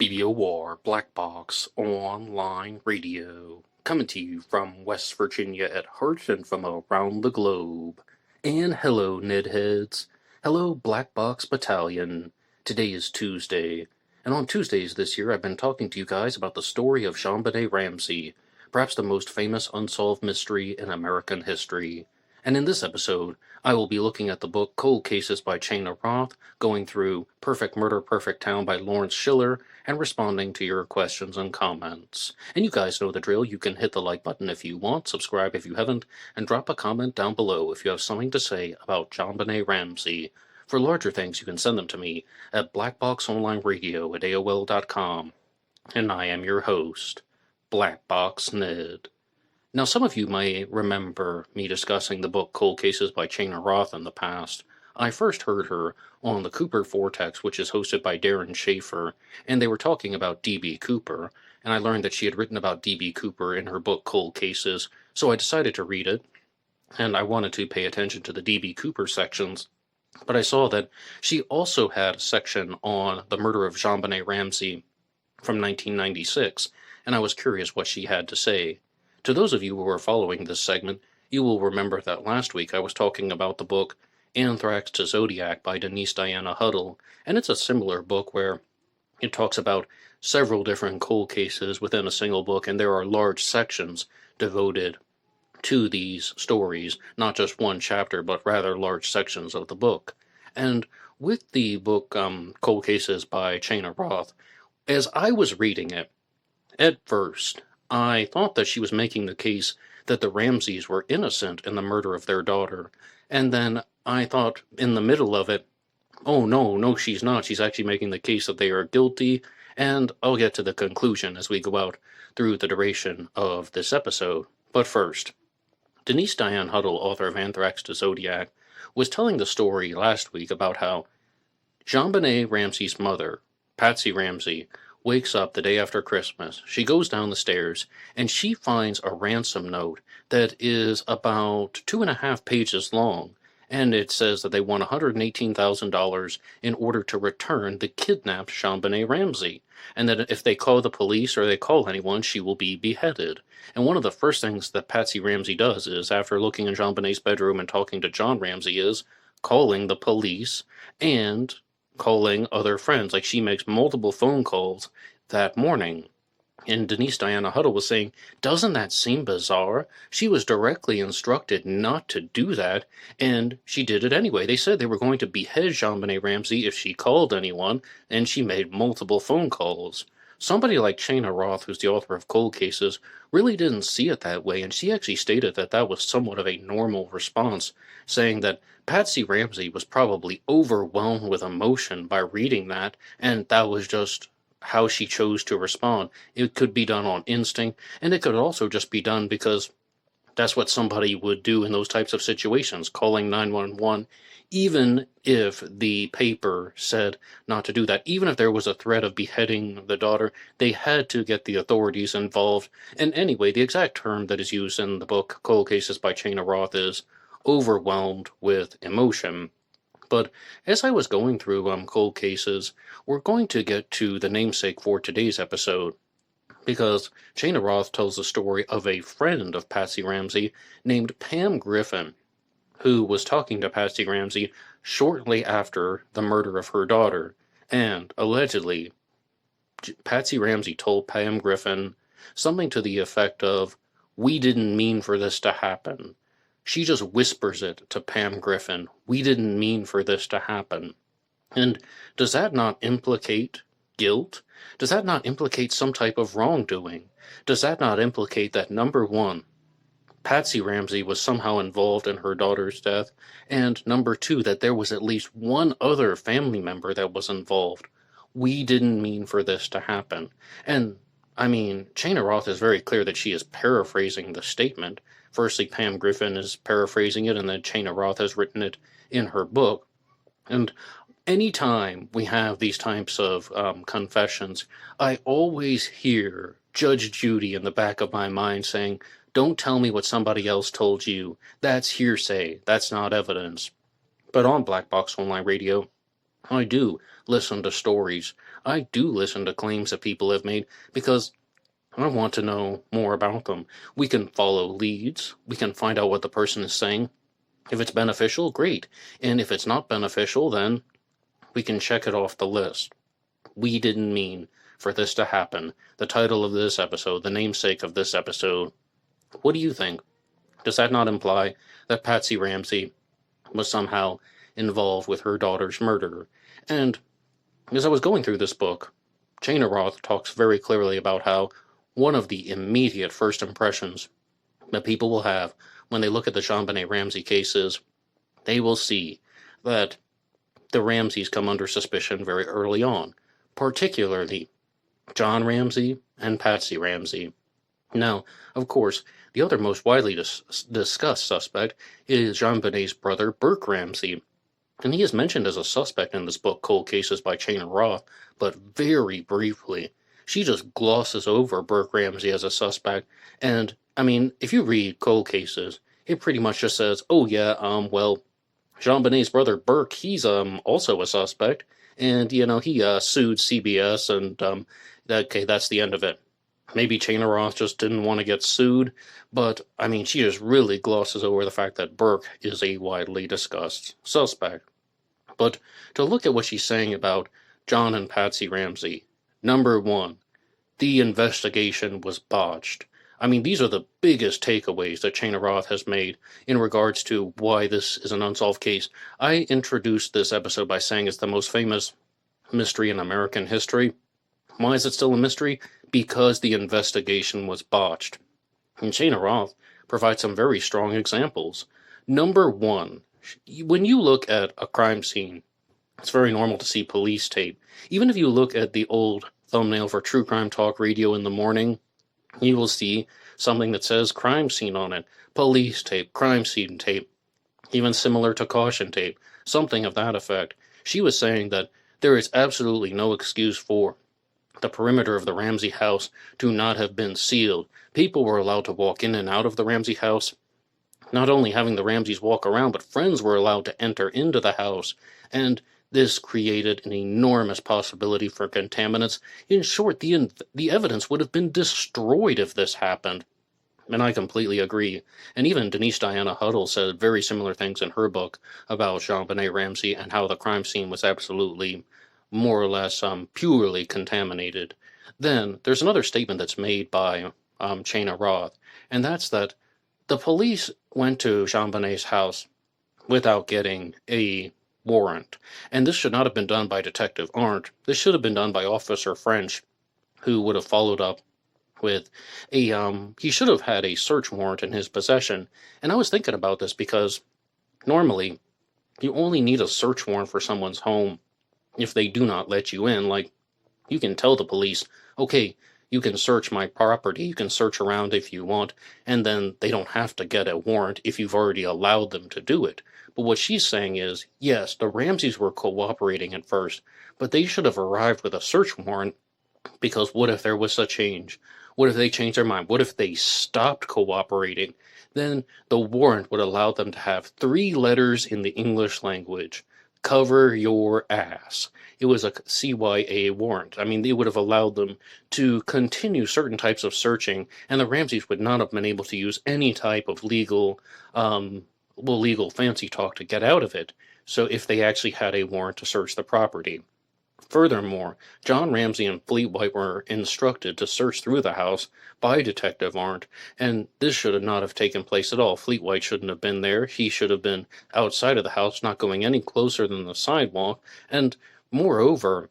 BBOR Black Box Online Radio, coming to you from West Virginia at heart and from around the globe. And hello, Nedheads. Hello, Black Box Battalion. Today is Tuesday, and on Tuesdays this year I've been talking to you guys about the story of JonBenet Ramsey, perhaps the most famous unsolved mystery in American history. And in this episode, I will be looking at the book Cold Cases by Chayna Roth, going through Perfect Murder, Perfect Town by Lawrence Schiller, and responding to your questions and comments. And you guys know the drill. You can hit the like button if you want, subscribe if you haven't, and drop a comment down below if you have something to say about JonBenet Ramsey. For larger things, you can send them to me at blackboxonlineradio at AOL.com. And I am your host, Black Box Ned. Now, some of you may remember me discussing the book Cold Cases by Chayna Roth in the past. I first heard her on the Cooper Vortex, which is hosted by Darren Schaefer, and they were talking about D.B. Cooper, and I learned that she had written about D.B. Cooper in her book Cold Cases, so I decided to read it, and I wanted to pay attention to the D.B. Cooper sections, but I saw that she also had a section on the murder of JonBenet Ramsey from 1996, and I was curious what she had to say. To those of you who are following this segment, you will remember that last week I was talking about the book Anthrax to Zodiac by Denise Diana Huddle, and it's a similar book where it talks about several different cold cases within a single book, and there are large sections devoted to these stories, not just one chapter, but rather large sections of the book. And with the book Cold Cases by Chayna Roth, as I was reading it, at first, I thought that she was making the case that the Ramseys were innocent in the murder of their daughter, and then I thought in the middle of it, oh no, she's not. She's actually making the case that they are guilty, and I'll get to the conclusion as we go out through the duration of this episode. But first, Denise Diane Huddle, author of Anthrax to Zodiac, was telling the story last week about how JonBenet Ramsey's mother, Patsy Ramsey, wakes up the day after Christmas. She goes down the stairs, and she finds a ransom note that is about 2.5 pages long, and it says that they want $118,000 in order to return the kidnapped JonBenet Ramsey, and that if they call the police or they call anyone, she will be beheaded. And one of the first things that Patsy Ramsey does is, after looking in JonBenet's bedroom and talking to John Ramsey, is calling the police and calling other friends. Like, she makes multiple phone calls that morning. And Denise Diana Huddle was saying, doesn't that seem bizarre? She was directly instructed not to do that, and she did it anyway. They said they were going to behead JonBenet Ramsey if she called anyone, and she made multiple phone calls. Somebody like Chayna Roth, who's the author of Cold Cases, really didn't see it that way, and she actually stated that that was somewhat of a normal response, saying that Patsy Ramsey was probably overwhelmed with emotion by reading that, and that was just how she chose to respond. It could be done on instinct, and it could also just be done because that's what somebody would do in those types of situations, calling 911, even if the paper said not to do that. Even if there was a threat of beheading the daughter, they had to get the authorities involved. And anyway, the exact term that is used in the book Cold Cases by Chayna Roth is overwhelmed with emotion. But as I was going through Cold Cases, we're going to get to the namesake for today's episode, because Chayna Roth tells the story of a friend of Patsy Ramsey named Pam Griffin, who was talking to Patsy Ramsey shortly after the murder of her daughter, and allegedly, Patsy Ramsey told Pam Griffin something to the effect of, "We didn't mean for this to happen." She just whispers it to Pam Griffin, "We didn't mean for this to happen." And does that not implicate guilt? Does that not implicate some type of wrongdoing? Does that not implicate that, number one, Patsy Ramsey was somehow involved in her daughter's death, and number two, that there was at least one other family member that was involved? We didn't mean for this to happen. And, I mean, Chayna Roth is very clear that she is paraphrasing the statement. Firstly, Pam Griffin is paraphrasing it, and then Chayna Roth has written it in her book. And anytime we have these types of confessions, I always hear Judge Judy in the back of my mind saying, "Don't tell me what somebody else told you. That's hearsay. That's not evidence." But on Black Box Online Radio, I do listen to stories. I do listen to claims that people have made because I want to know more about them. We can follow leads. We can find out what the person is saying. If it's beneficial, great. And if it's not beneficial, then we can check it off the list. We didn't mean for this to happen. The title of this episode, the namesake of this episode. What do you think? Does that not imply that Patsy Ramsey was somehow involved with her daughter's murder? And as I was going through this book, Chayna Roth talks very clearly about how one of the immediate first impressions that people will have when they look at the JonBenet Ramsey cases, they will see that the Ramseys come under suspicion very early on, particularly John Ramsey and Patsy Ramsey. Now, of course, the other most widely discussed suspect is JonBenet's brother, Burke Ramsey, and he is mentioned as a suspect in this book, Cold Cases by Chayna Roth, but very briefly. She just glosses over Burke Ramsey as a suspect, and, I mean, if you read Cold Cases, it pretty much just says, oh yeah, well, JonBenet's brother Burke, he's also a suspect, and, he sued CBS, and, okay, that's the end of it. Maybe Chayna Roth just didn't want to get sued, but, I mean, she just really glosses over the fact that Burke is a widely discussed suspect. But to look at what she's saying about John and Patsy Ramsey, number one, the investigation was botched. I mean, these are the biggest takeaways that Chayna Roth has made in regards to why this is an unsolved case. I introduced this episode by saying it's the most famous mystery in American history. Why is it still a mystery? Because the investigation was botched. And Chayna Roth provides some very strong examples. Number one, when you look at a crime scene, it's very normal to see police tape. Even if you look at the old thumbnail for True Crime Talk Radio in the morning, you will see something that says crime scene on it. Police tape, crime scene tape, even similar to caution tape, something of that effect. She was saying that there is absolutely no excuse for the perimeter of the Ramsey house to not have been sealed. People were allowed to walk in and out of the Ramsey house, not only having the Ramseys walk around, but friends were allowed to enter into the house, and this created an enormous possibility for contaminants. In short, the evidence would have been destroyed if this happened. And I completely agree. And even Denise Diana Huddle said very similar things in her book about JonBenet Ramsey and how the crime scene was absolutely more or less purely contaminated. Then there's another statement that's made by Chayna Roth, and that's that the police went to JonBenet's house without getting a warrant, and this should not have been done by Detective Arndt. This should have been done by Officer French, who would have followed up with he should have had a search warrant in his possession. And I was thinking about this because normally you only need a search warrant for someone's home if they do not let you in. Like, you can tell the police, okay, you can search my property, you can search around if you want, and then they don't have to get a warrant if you've already allowed them to do it. But what she's saying is, yes, the Ramseys were cooperating at first, but they should have arrived with a search warrant, because what if there was a change? What if they changed their mind? What if they stopped cooperating? Then the warrant would allow them to have 3 letters in the English language. Cover your ass. It was a CYA warrant. I mean, they would have allowed them to continue certain types of searching, and the Ramseys would not have been able to use any type of legal fancy talk to get out of it. So if they actually had a warrant to search the property. Furthermore, John Ramsey and Fleet White were instructed to search through the house by Detective Arndt, and this should not have taken place at all. Fleet White shouldn't have been there. He should have been outside of the house, not going any closer than the sidewalk. And moreover,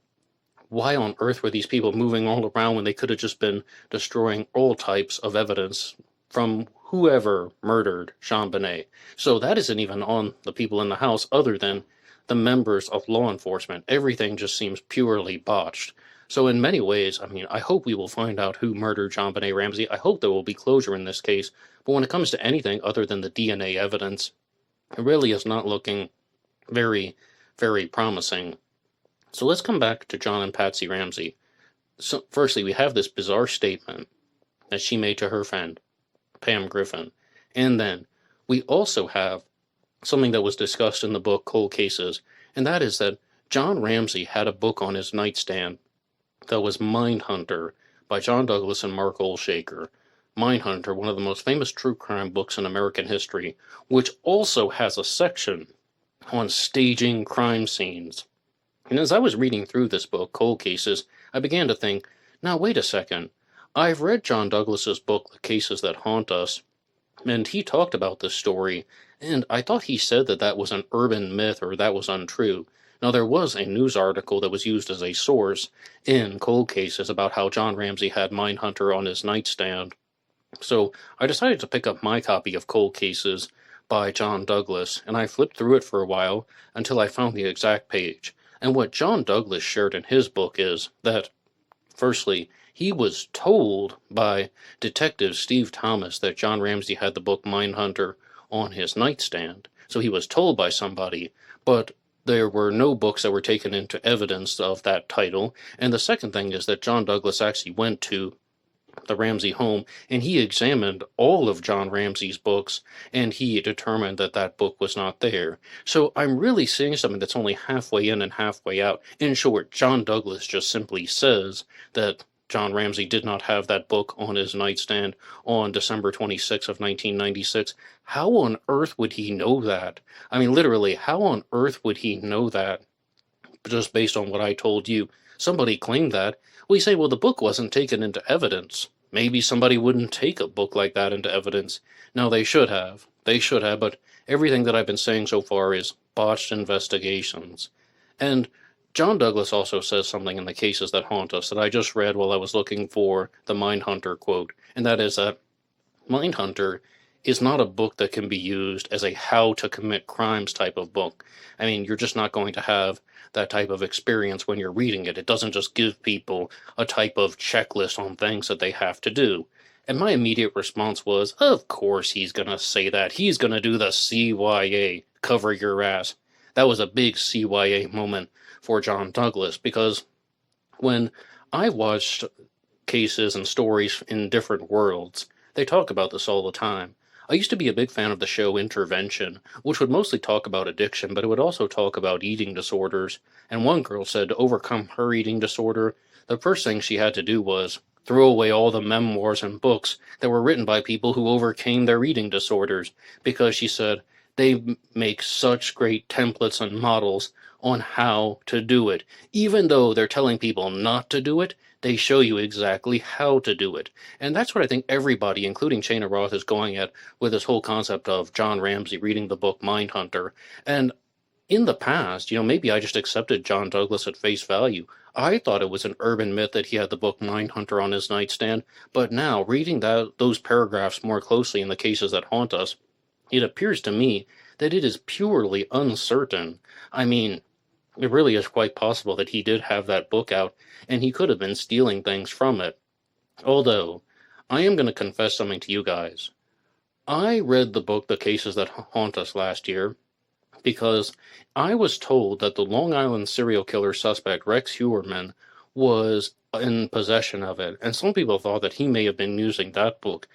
why on earth were these people moving all around when they could have just been destroying all types of evidence from whoever murdered JonBenet? So that isn't even on the people in the house other than the members of law enforcement. Everything just seems purely botched. So in many ways, I mean, I hope we will find out who murdered JonBenet Ramsey. I hope there will be closure in this case. But when it comes to anything other than the DNA evidence, it really is not looking very, very promising. So let's come back to John and Patsy Ramsey. So firstly, we have this bizarre statement that she made to her friend, Pam Griffin. And then we also have something that was discussed in the book Cold Cases, and that is that John Ramsey had a book on his nightstand that was Mindhunter by John Douglas and Mark Olshaker. Mindhunter, one of the most famous true crime books in American history, which also has a section on staging crime scenes. And as I was reading through this book, Cold Cases, I began to think, now wait a second. I've read John Douglas's book, The Cases That Haunt Us, and he talked about this story, and I thought he said that that was an urban myth or that was untrue. Now, there was a news article that was used as a source in Cold Cases about how John Ramsey had Mindhunter on his nightstand. So I decided to pick up my copy of Cold Cases by John Douglas, and I flipped through it for a while until I found the exact page. And what John Douglas shared in his book is that, firstly, he was told by Detective Steve Thomas that John Ramsey had the book Mindhunter on his nightstand. So he was told by somebody, but there were no books that were taken into evidence of that title. And the second thing is that John Douglas actually went to the Ramsey home, and he examined all of John Ramsey's books, and he determined that that book was not there. So I'm really seeing something that's only halfway in and halfway out. In short, John Douglas just simply says that John Ramsey did not have that book on his nightstand on December 26th of 1996. How on earth would he know that? I mean, literally, how on earth would he know that? Just based on what I told you. Somebody claimed that. We say, well, the book wasn't taken into evidence. Maybe somebody wouldn't take a book like that into evidence. No, they should have. They should have, but everything that I've been saying so far is botched investigations. And John Douglas also says something in The Cases That Haunt Us that I just read while I was looking for the Mindhunter quote, and that is that Mindhunter is not a book that can be used as a how to commit crimes type of book. I mean, you're just not going to have that type of experience when you're reading it. It doesn't just give people a type of checklist on things that they have to do. And my immediate response was, of course he's going to say that. He's going to do the CYA, cover your ass. That was a big CYA moment for John Douglas, because when I watched cases and stories in different worlds, they talk about this all the time. I used to be a big fan of the show Intervention, which would mostly talk about addiction, but it would also talk about eating disorders. And one girl said to overcome her eating disorder, the first thing she had to do was throw away all the memoirs and books that were written by people who overcame their eating disorders, because she said they make such great templates and models on how to do it. Even though they're telling people not to do it, they show you exactly how to do it. And that's what I think everybody, including Shana Roth, is going at with this whole concept of John Ramsey reading the book Mindhunter. And in the past, maybe I just accepted John Douglas at face value. I thought it was an urban myth that he had the book Mindhunter on his nightstand, but now, reading those paragraphs more closely in The Cases That Haunt Us, it appears to me that it is purely uncertain. I mean, it really is quite possible that he did have that book out, and he could have been stealing things from it. Although, I am going to confess something to you guys. I read the book The Cases That Haunt Us last year because I was told that the Long Island serial killer suspect Rex Heuermann was in possession of it, and some people thought that he may have been using that book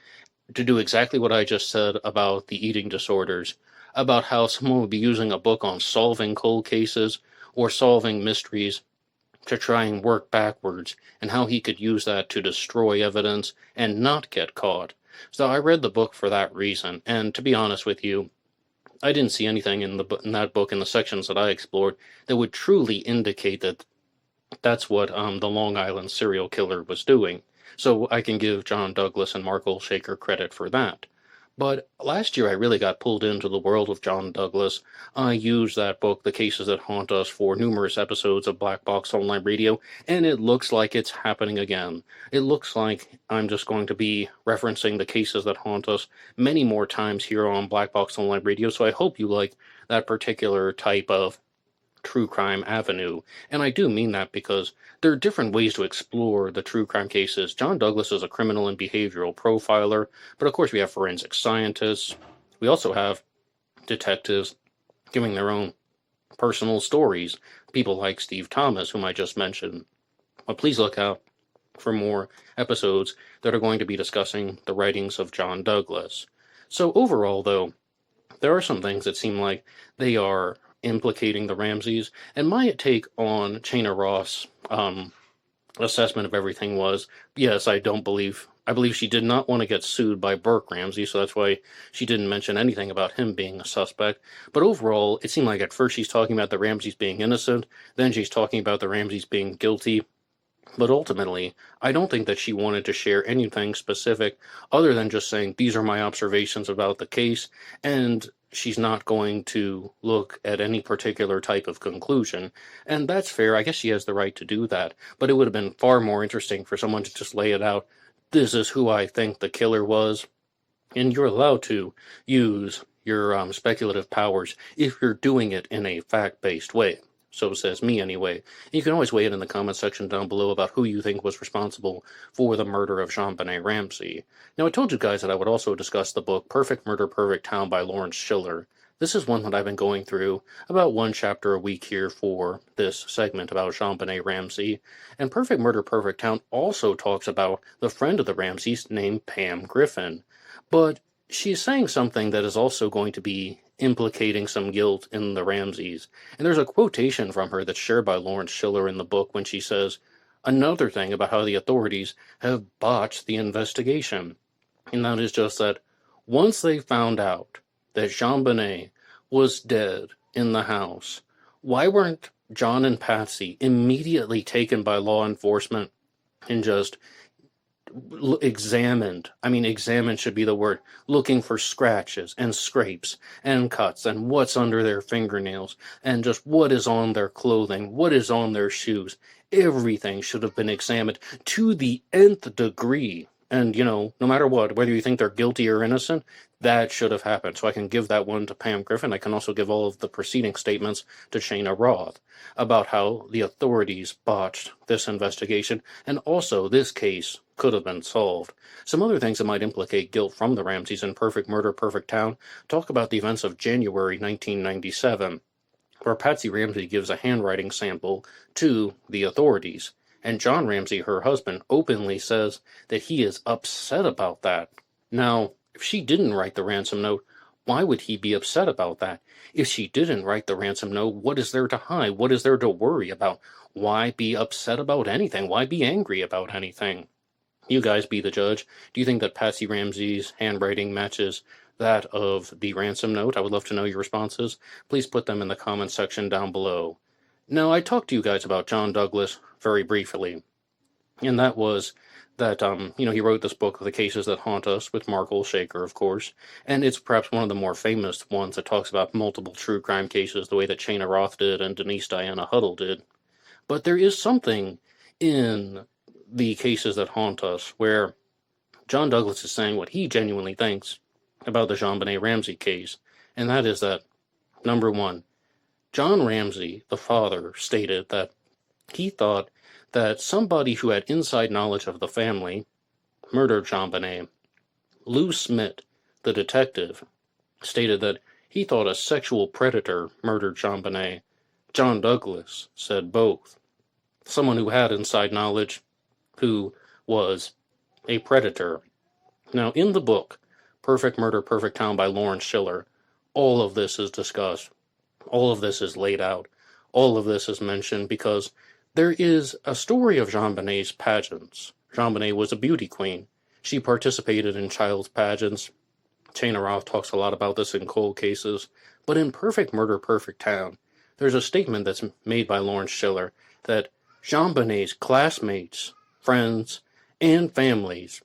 to do exactly what I just said about the eating disorders, about how someone would be using a book on solving cold cases or solving mysteries to try and work backwards, and how he could use that to destroy evidence and not get caught. So I read the book for that reason, and to be honest with you, I didn't see anything in that book, in the sections that I explored, that would truly indicate that that's what the Long Island serial killer was doing. So I can give John Douglas and Mark Olshaker credit for that. But last year I really got pulled into the world of John Douglas. I used that book, The Cases That Haunt Us, for numerous episodes of Black Box Online Radio, and it looks like it's happening again. It looks like I'm just going to be referencing The Cases That Haunt Us many more times here on Black Box Online Radio, so I hope you like that particular type of true crime avenue. And I do mean that because there are different ways to explore the true crime cases. John Douglas is a criminal and behavioral profiler, but of course we have forensic scientists. We also have detectives giving their own personal stories, people like Steve Thomas, whom I just mentioned. But please look out for more episodes that are going to be discussing the writings of John Douglas. So overall, though, there are some things that seem like they are implicating the Ramseys. And my take on Chena Roth's assessment of everything was, yes, I believe she did not want to get sued by Burke Ramsey, so that's why she didn't mention anything about him being a suspect. But overall, it seemed like at first she's talking about the Ramseys being innocent, then she's talking about the Ramseys being guilty. But ultimately, I don't think that she wanted to share anything specific other than just saying, these are my observations about the case, and she's not going to look at any particular type of conclusion. And that's fair. I guess she has the right to do that. But it would have been far more interesting for someone to just lay it out. This is who I think the killer was. And you're allowed to use your speculative powers if you're doing it in a fact-based way. So says me, anyway. You can always weigh in the comments section down below about who you think was responsible for the murder of JonBenet Ramsey. Now, I told you guys that I would also discuss the book Perfect Murder, Perfect Town by Lawrence Schiller. This is one that I've been going through about one chapter a week here for this segment about JonBenet Ramsey. And Perfect Murder, Perfect Town also talks about the friend of the Ramseys named Pam Griffin. But she's saying something that is also going to be implicating some guilt in the Ramseys. And there's a quotation from her that's shared by Lawrence Schiller in the book when she says, another thing about how the authorities have botched the investigation. And that is just that once they found out that JonBenet was dead in the house, why weren't John and Patsy immediately taken by law enforcement and just examined? I mean, examined should be the word. Looking for scratches and scrapes and cuts and what's under their fingernails and just what is on their clothing, what is on their shoes. Everything should have been examined to the nth degree. And, no matter what, whether you think they're guilty or innocent, that should have happened. So I can give that one to Pam Griffin. I can also give all of the preceding statements to Chena Roth about how the authorities botched this investigation, and also this case could have been solved. Some other things that might implicate guilt from the Ramseys in Perfect Murder, Perfect Town talk about the events of January 1997, where Patsy Ramsey gives a handwriting sample to the authorities. And John Ramsey, her husband, openly says that he is upset about that. Now, if she didn't write the ransom note, why would he be upset about that? If she didn't write the ransom note, what is there to hide? What is there to worry about? Why be upset about anything? Why be angry about anything? You guys be the judge. Do you think that Patsy Ramsey's handwriting matches that of the ransom note? I would love to know your responses. Please put them in the comments section down below. Now, I talked to you guys about John Douglas very briefly, and that was that, he wrote this book, The Cases That Haunt Us, with Mark Olshaker, of course, and it's perhaps one of the more famous ones that talks about multiple true crime cases the way that Chena Roth did and Denise Diana Huddle did. But there is something in The Cases That Haunt Us where John Douglas is saying what he genuinely thinks about the JonBenet Ramsey case, and that is that, number one, John Ramsey, the father, stated that he thought that somebody who had inside knowledge of the family murdered JonBenet. Lou Smith, the detective, stated that he thought a sexual predator murdered JonBenet. John Douglas said both. Someone who had inside knowledge who was a predator. Now, in the book, Perfect Murder, Perfect Town by Lawrence Schiller, all of this is discussed. All of this is laid out. All of this is mentioned because there is a story of JonBenet's pageants. JonBenet was a beauty queen. She participated in child's pageants. Chena Roth talks a lot about this in cold cases. But in Perfect Murder, Perfect Town, there's a statement that's made by Lawrence Schiller that JonBenet's classmates, friends, and families,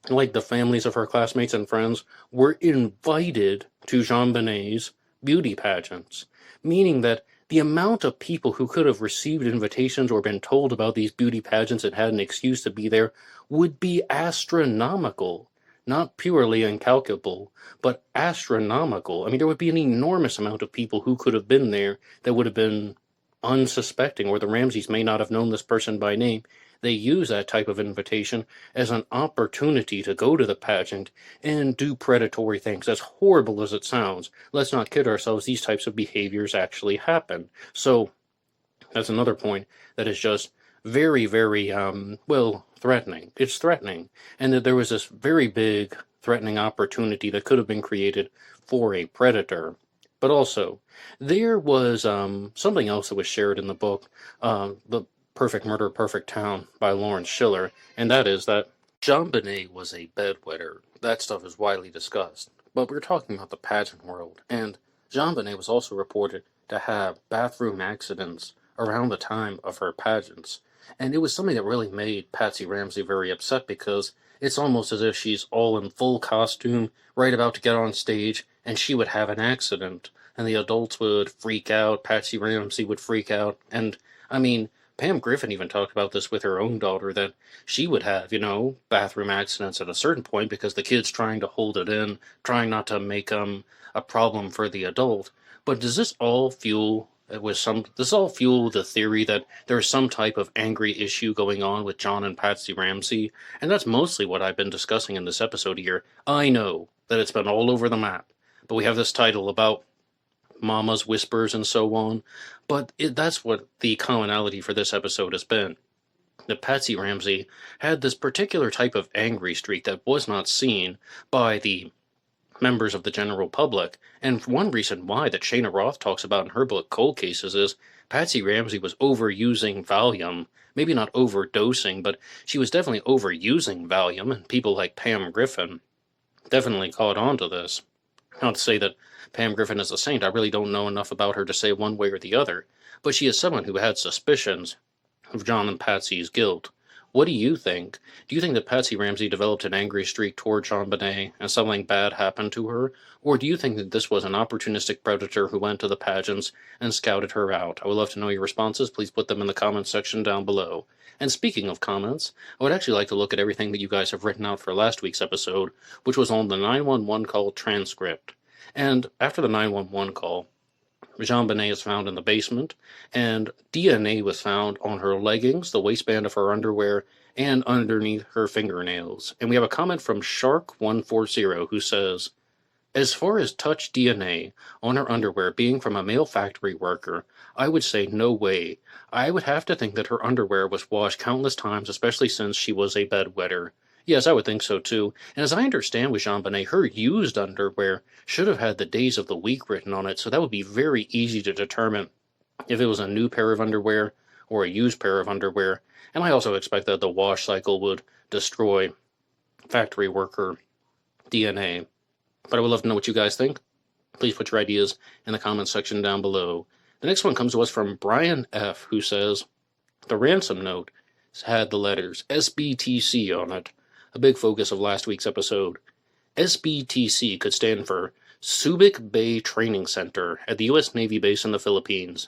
like the families of her classmates and friends, were invited to JonBenet's beauty pageants, meaning that the amount of people who could have received invitations or been told about these beauty pageants and had an excuse to be there would be astronomical. Not purely incalculable, but astronomical. I mean, there would be an enormous amount of people who could have been there that would have been unsuspecting, or the Ramseys may not have known this person by name. They use that type of invitation as an opportunity to go to the pageant and do predatory things. As horrible as it sounds, let's not kid ourselves, these types of behaviors actually happen. So, that's another point that is just very, very, threatening. It's threatening. And that there was this very big threatening opportunity that could have been created for a predator. But also, there was something else that was shared in the book, The Perfect Murder, Perfect Town by Lawrence Schiller, and that is that JonBenet was a bedwetter. That stuff is widely discussed. But we're talking about the pageant world, and JonBenet was also reported to have bathroom accidents around the time of her pageants. And it was something that really made Patsy Ramsey very upset because it's almost as if she's all in full costume, right about to get on stage, and she would have an accident. And the adults would freak out, Patsy Ramsey would freak out, and, I mean, Pam Griffin even talked about this with her own daughter, that she would have, bathroom accidents at a certain point because the kid's trying to hold it in, trying not to make a problem for the adult. But does this all fuel the theory that there's some type of angry issue going on with John and Patsy Ramsey? And that's mostly what I've been discussing in this episode here. I know that it's been all over the map, but we have this title about Mama's whispers and so on, but that's what the commonality for this episode has been. That Patsy Ramsey had this particular type of angry streak that was not seen by the members of the general public, and one reason why that Shayna Roth talks about in her book Cold Cases is Patsy Ramsey was overusing Valium. Maybe not overdosing, but she was definitely overusing Valium, and people like Pam Griffin definitely caught on to this. Not to say that Pam Griffin is a saint, I really don't know enough about her to say one way or the other, but she is someone who had suspicions of John and Patsy's guilt. What do you think? Do you think that Patsy Ramsey developed an angry streak toward JonBenet and something bad happened to her? Or do you think that this was an opportunistic predator who went to the pageants and scouted her out? I would love to know your responses. Please put them in the comments section down below. And speaking of comments, I would actually like to look at everything that you guys have written out for last week's episode, which was on the 911 call transcript. And after the 911 call, JonBenet is found in the basement, and DNA was found on her leggings, the waistband of her underwear, and underneath her fingernails. And we have a comment from Shark140 who says, as far as touch DNA on her underwear being from a male factory worker, I would say no way. I would have to think that her underwear was washed countless times, especially since she was a bedwetter. Yes, I would think so too. And as I understand with JonBenet, her used underwear should have had the days of the week written on it, so that would be very easy to determine if it was a new pair of underwear or a used pair of underwear. And I also expect that the wash cycle would destroy factory worker DNA. But I would love to know what you guys think. Please put your ideas in the comments section down below. The next one comes to us from Brian F., who says, the ransom note had the letters SBTC on it, a big focus of last week's episode. SBTC could stand for Subic Bay Training Center at the U.S. Navy base in the Philippines.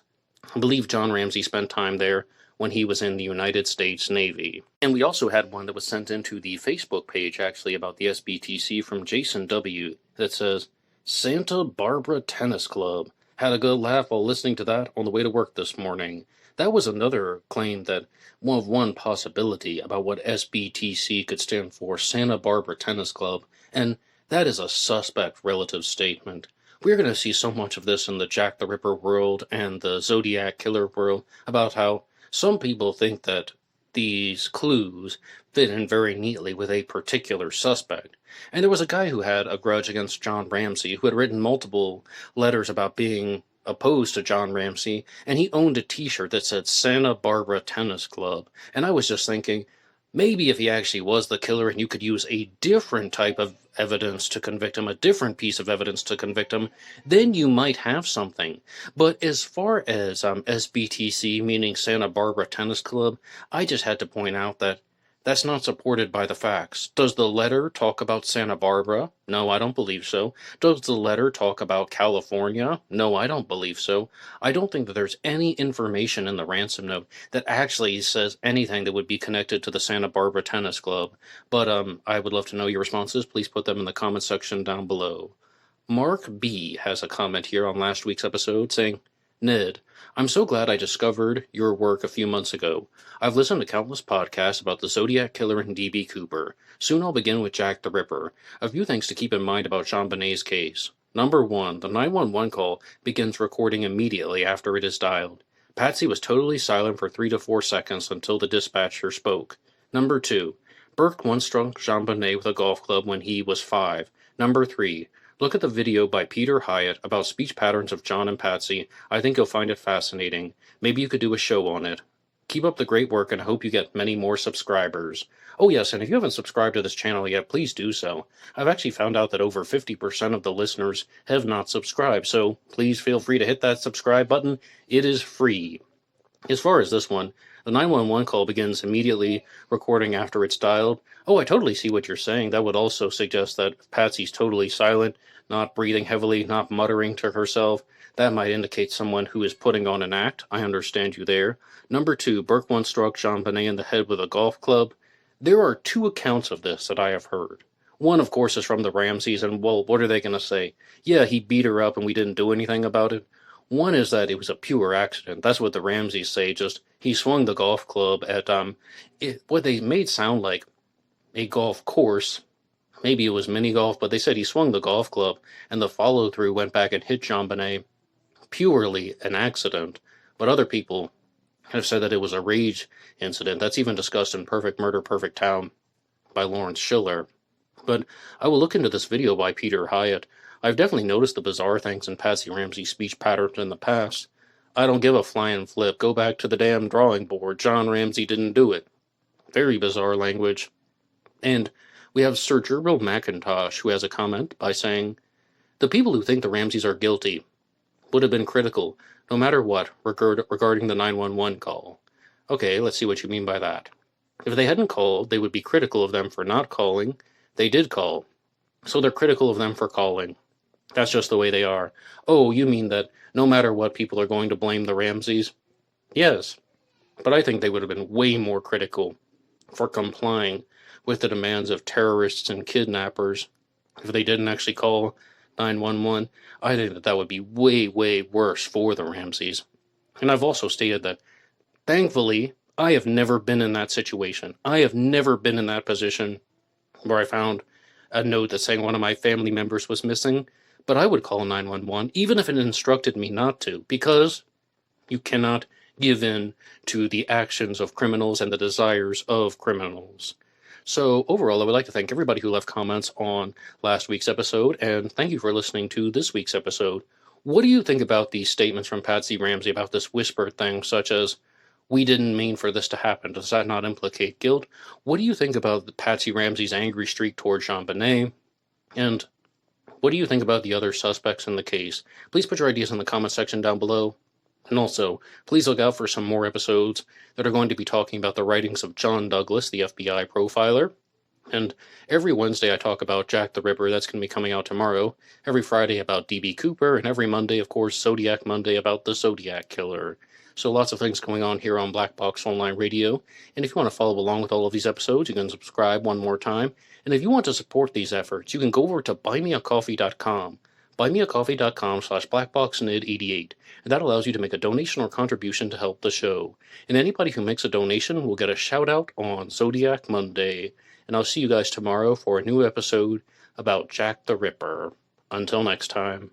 I believe John Ramsey spent time there when he was in the United States Navy. And we also had one that was sent into the Facebook page, actually, about the SBTC from Jason W. that says, Santa Barbara Tennis Club. Had a good laugh while listening to that on the way to work this morning. That was another claim that one possibility about what SBTC could stand for, Santa Barbara Tennis Club, and that is a suspect relative statement. We're going to see so much of this in the Jack the Ripper world and the Zodiac Killer world about how some people think that these clues fit in very neatly with a particular suspect. And there was a guy who had a grudge against John Ramsey who had written multiple letters about being opposed to John Ramsey, and he owned a t-shirt that said Santa Barbara Tennis Club. And I was just thinking, maybe if he actually was the killer and you could use a different type of evidence to convict him, a different piece of evidence to convict him, then you might have something. But as far as SBTC, meaning Santa Barbara Tennis Club, I just had to point out that that's not supported by the facts. Does the letter talk about Santa Barbara? No, I don't believe so. Does the letter talk about California? No, I don't believe so. I don't think that there's any information in the ransom note that actually says anything that would be connected to the Santa Barbara Tennis Club. But I would love to know your responses. Please put them in the comment section down below. Mark B. has a comment here on last week's episode saying, Ned, I'm so glad I discovered your work a few months ago. I've listened to countless podcasts about the Zodiac Killer and D.B. Cooper. Soon I'll begin with Jack the Ripper. A few things to keep in mind about JonBenet's case. Number 1, the 911 call begins recording immediately after it is dialed. Patsy was totally silent for 3 to 4 seconds until the dispatcher spoke. Number 2, Burke once struck JonBenet with a golf club when he was 5. Number 3, Look at the video by Peter Hyatt about speech patterns of John and Patsy. I think you'll find it fascinating. Maybe you could do a show on it. Keep up the great work and I hope you get many more subscribers. Oh yes, and if you haven't subscribed to this channel yet, please do so. I've actually found out that over 50% of the listeners have not subscribed, so please feel free to hit that subscribe button. It is free. As far as this one, the 911 call begins immediately recording after it's dialed. Oh, I totally see what you're saying. That would also suggest that Patsy's totally silent, not breathing heavily, not muttering to herself. That might indicate someone who is putting on an act. I understand you there. Number 2, Burke once struck JonBenet in the head with a golf club. There are 2 accounts of this that I have heard. One, of course, is from the Ramseys, and, well, what are they going to say? Yeah, he beat her up and we didn't do anything about it. One is that it was a pure accident. That's what the Ramseys say. Just he swung the golf club at what they made sound like a golf course. Maybe it was mini golf, but they said he swung the golf club, and the follow through went back and hit JonBenet. Purely an accident. But other people have said that it was a rage incident. That's even discussed in Perfect Murder, Perfect Town by Lawrence Schiller. But I will look into this video by Peter Hyatt. I've definitely noticed the bizarre things in Patsy Ramsey's speech patterns in the past. I don't give a flying flip. Go back to the damn drawing board. John Ramsey didn't do it. Very bizarre language. And we have Sir Gerbil McIntosh, who has a comment by saying, the people who think the Ramseys are guilty would have been critical, no matter what, regarding the 911 call. Okay, let's see what you mean by that. If they hadn't called, they would be critical of them for not calling. They did call, so they're critical of them for calling. That's just the way they are. Oh, you mean that no matter what, people are going to blame the Ramseys? Yes, but I think they would have been way more critical for complying with the demands of terrorists and kidnappers if they didn't actually call 911. I think that would be way, way worse for the Ramseys. And I've also stated that, thankfully, I have never been in that situation. I have never been in that position where I found a note that saying one of my family members was missing. But I would call 911, even if it instructed me not to, because you cannot give in to the actions of criminals and the desires of criminals. So overall, I would like to thank everybody who left comments on last week's episode, and thank you for listening to this week's episode. What do you think about these statements from Patsy Ramsey about this whispered thing, such as, we didn't mean for this to happen? Does that not implicate guilt? What do you think about Patsy Ramsey's angry streak towards JonBenet? And what do you think about the other suspects in the case? Please put your ideas in the comment section down below. And also, please look out for some more episodes that are going to be talking about the writings of John Douglas, the FBI profiler. And every Wednesday I talk about Jack the Ripper. That's going to be coming out tomorrow. Every Friday about D.B. Cooper. And every Monday, of course, Zodiac Monday about the Zodiac Killer. So lots of things going on here on Black Box Online Radio. And if you want to follow along with all of these episodes, you can subscribe one more time. And if you want to support these efforts, you can go over to buymeacoffee.com. buymeacoffee.com/blackboxnid88. And that allows you to make a donation or contribution to help the show. And anybody who makes a donation will get a shout out on Zodiac Monday. And I'll see you guys tomorrow for a new episode about Jack the Ripper. Until next time.